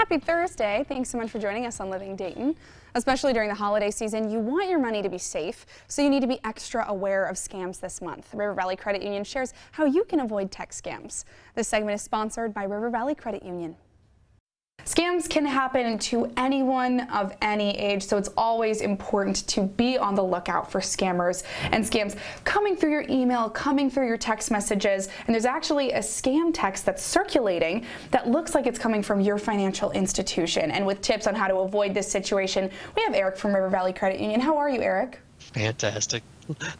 Happy Thursday. Thanks so much for joining us on Living Dayton. Especially during the holiday season, you want your money to be safe, so you need to be extra aware of scams this month. River Valley Credit Union shares how you can avoid tech scams. This segment is sponsored by River Valley Credit Union. Scams can happen to anyone of any age, so it's always important to be on the lookout for scammers and scams coming through your email, coming through your text messages. And there's actually a scam text that's circulating that looks like it's coming from your financial institution. And with tips on how to avoid this situation, we have Eric from River Valley Credit Union. How are you, Eric? Fantastic.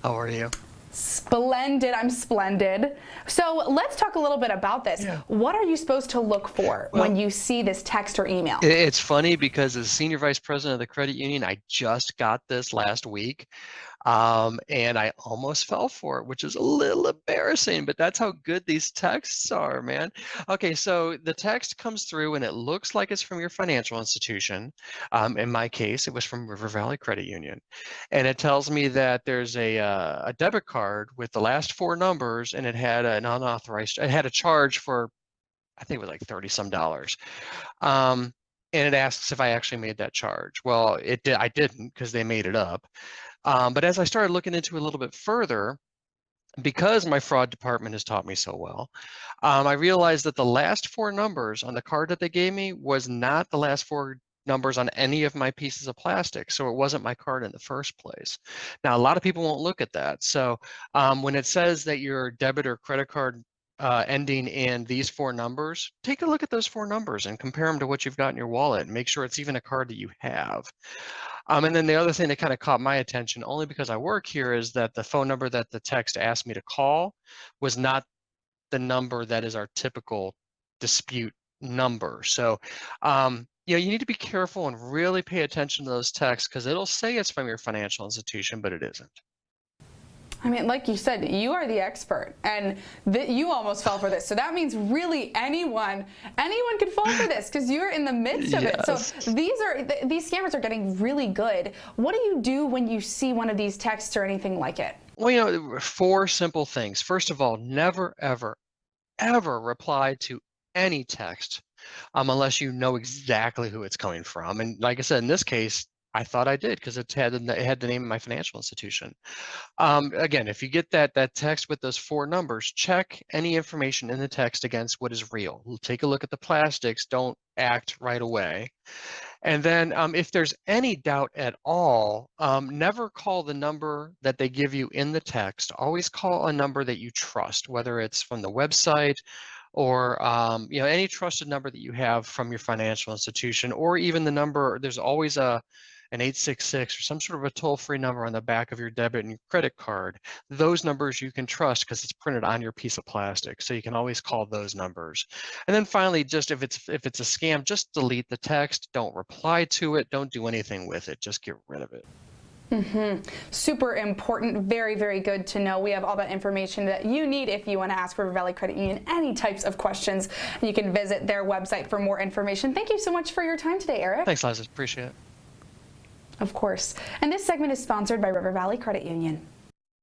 How are you? Splendid. I'm splendid. So let's talk a little bit about this. Yeah. What are you supposed to look for when you see this text or email? It's funny because as senior vice president of the credit union, I just got this last week. And I almost fell for it, which is a little embarrassing, but that's how good these texts are, man. Okay, so the text comes through and it looks like it's from your financial institution. In my case, it was from River Valley Credit Union. And it tells me that there's a debit card with the last four numbers, and it had an unauthorized, it had a charge for, I think it was like $30 some. And it asks if I actually made that charge. Well, I didn't, because they made it up. But as I started looking into it a little bit further, because my fraud department has taught me so well, I realized that the last four numbers on the card that they gave me was not the last four numbers on any of my pieces of plastic. So it wasn't my card in the first place. Now, a lot of people won't look at that. So when it says that your debit or credit card ending in these four numbers, take a look at those four numbers and compare them to what you've got in your wallet and make sure it's even a card that you have. And then the other thing that kind of caught my attention, only because I work here, is that the phone number that the text asked me to call was not the number that is our typical dispute number. So, you need to be careful and really pay attention to those texts, because it'll say it's from your financial institution, but it isn't. I mean, like you said, you are the expert, and you almost fell for this. So that means really anyone could fall for this, because you're in the midst of it. So these scammers are getting really good. What do you do when you see one of these texts or anything like it? Well, four simple things. First of all, never, ever, ever reply to any text unless you know exactly who it's coming from. And like I said, in this case, I thought I did, because it had the name of my financial institution. Again, if you get that text with those four numbers, check any information in the text against what is real. Take a look at the plastics. Don't act right away. And then if there's any doubt at all, never call the number that they give you in the text. Always call a number that you trust, whether it's from the website or any trusted number that you have from your financial institution, or even the number. There's always an 866 or some sort of a toll-free number on the back of your debit and your credit card. Those numbers you can trust because it's printed on your piece of plastic, so you can always call those numbers. And then finally, just if it's a scam, just delete the text. Don't reply to it. Don't do anything with it. Just get rid of it. Super important. Very, very good to know. We have all that information that you need if you want to ask River Valley Credit Union any types of questions. You can visit their website for more information. Thank you so much for your time today, Eric. Thanks, Liza. Appreciate it. Of course. And this segment is sponsored by River Valley Credit Union.